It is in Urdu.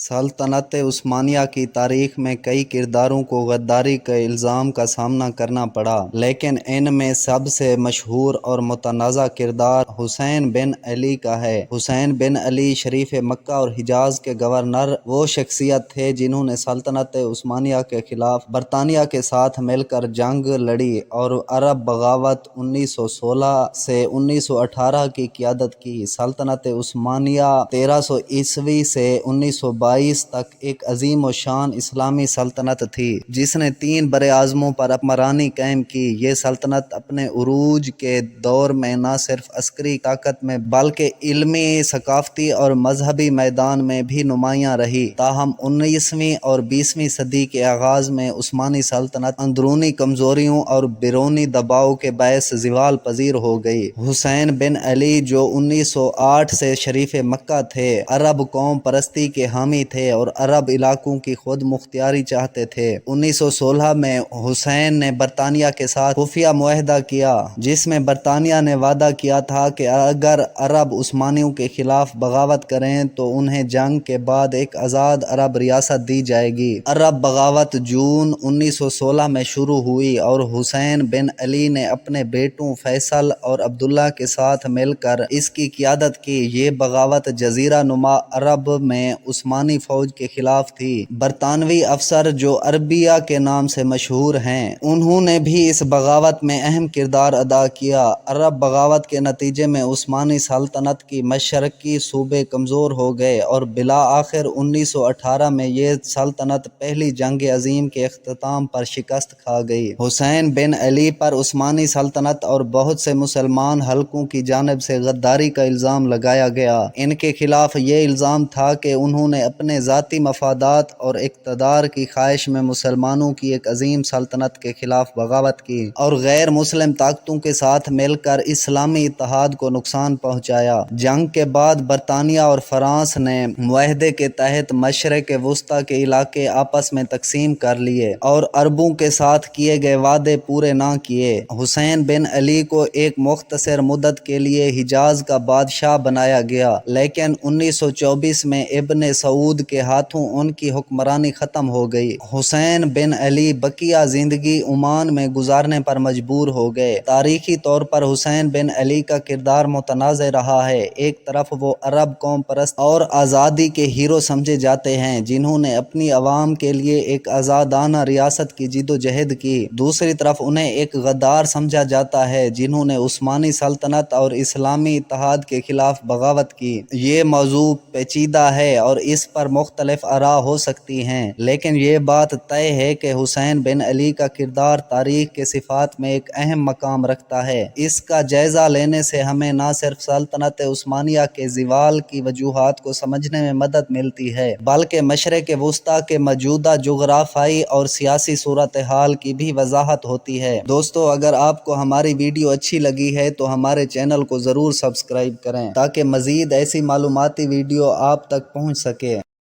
سلطنت عثمانیہ کی تاریخ میں کئی کرداروں کو غداری کے الزام کا سامنا کرنا پڑا، لیکن ان میں سب سے مشہور اور متنازع کردار حسین بن علی کا ہے۔ حسین بن علی شریف مکہ اور حجاز کے گورنر وہ شخصیت تھے جنہوں نے سلطنت عثمانیہ کے خلاف برطانیہ کے ساتھ مل کر جنگ لڑی اور عرب بغاوت 1916 سے 1918 کی قیادت کی۔ سلطنت عثمانیہ 1300 سے 1922 تک ایک عظیم و شان اسلامی سلطنت تھی جس نے 3 براعظموں پر حکمرانی قائم کی۔ یہ سلطنت اپنے عروج کے دور میں نہ صرف عسکری طاقت میں بلکہ علمی، ثقافتی اور مذہبی میدان میں بھی نمایاں رہی۔ تاہم 19ویں اور 20ویں صدی کے آغاز میں عثمانی سلطنت اندرونی کمزوریوں اور بیرونی دباؤ کے باعث زوال پذیر ہو گئی۔ حسین بن علی جو 1908 سے شریف مکہ تھے، عرب قوم پرستی کے حامی تھے اور عرب علاقوں کی خود مختاری چاہتے تھے۔ 1916 میں حسین نے برطانیہ کے ساتھ خفیہ معاہدہ کیا جس میں برطانیہ نے وعدہ کیا تھا کہ اگر عرب عثمانیوں کے خلاف بغاوت کریں تو انہیں جنگ کے بعد ایک آزاد عرب ریاست دی جائے گی۔ عرب بغاوت جون 1916 میں شروع ہوئی اور حسین بن علی نے اپنے بیٹوں فیصل اور عبداللہ کے ساتھ مل کر اس کی قیادت کی۔ یہ بغاوت جزیرہ نما عرب میں عثمانی فوج کے خلاف تھی۔ برطانوی افسر جو عربیہ کے نام سے مشہور ہیں، انہوں نے بھی اس بغاوت میں اہم کردار ادا کیا۔ عرب بغاوت کے نتیجے میں عثمانی سلطنت کی مشرقی صوبے کمزور ہو گئے اور بالآخر 1918 میں یہ سلطنت پہلی جنگ عظیم کے اختتام پر شکست کھا گئی۔ حسین بن علی پر عثمانی سلطنت اور بہت سے مسلمان حلقوں کی جانب سے غداری کا الزام لگایا گیا۔ ان کے خلاف یہ الزام تھا کہ انہوں نے اپنے ذاتی مفادات اور اقتدار کی خواہش میں مسلمانوں کی ایک عظیم سلطنت کے خلاف بغاوت کی اور غیر مسلم طاقتوں کے ساتھ مل کر اسلامی اتحاد کو نقصان پہنچایا۔ جنگ کے بعد برطانیہ اور فرانس نے معاہدے کے تحت مشرق وسطیٰ کے علاقے آپس میں تقسیم کر لیے اور عربوں کے ساتھ کیے گئے وعدے پورے نہ کیے۔ حسین بن علی کو ایک مختصر مدت کے لیے حجاز کا بادشاہ بنایا گیا، لیکن 1924 میں ابن سعود کے ہاتھوں ان کی حکمرانی ختم ہو گئی۔ حسین بن علی بقیہ زندگی عمان میں گزارنے پر مجبور ہو گئے۔ تاریخی طور پر حسین بن علی کا کردار متنازع رہا ہے۔ ایک طرف وہ عرب قوم پرست اور آزادی کے ہیرو سمجھے جاتے ہیں جنہوں نے اپنی عوام کے لیے ایک آزادانہ ریاست کی جدوجہد کی، دوسری طرف انہیں ایک غدار سمجھا جاتا ہے جنہوں نے عثمانی سلطنت اور اسلامی اتحاد کے خلاف بغاوت کی۔ یہ موضوع پیچیدہ ہے اور اس پر مختلف آراء ہو سکتی ہیں، لیکن یہ بات طے ہے کہ حسین بن علی کا کردار تاریخ کے صفحات میں ایک اہم مقام رکھتا ہے۔ اس کا جائزہ لینے سے ہمیں نہ صرف سلطنت عثمانیہ کے زوال کی وجوہات کو سمجھنے میں مدد ملتی ہے بلکہ مشرق وسطیٰ کے موجودہ جغرافیائی اور سیاسی صورتحال کی بھی وضاحت ہوتی ہے۔ دوستو، اگر آپ کو ہماری ویڈیو اچھی لگی ہے تو ہمارے چینل کو ضرور سبسکرائب کریں تاکہ مزید ایسی معلوماتی ویڈیو آپ تک پہنچ سکے۔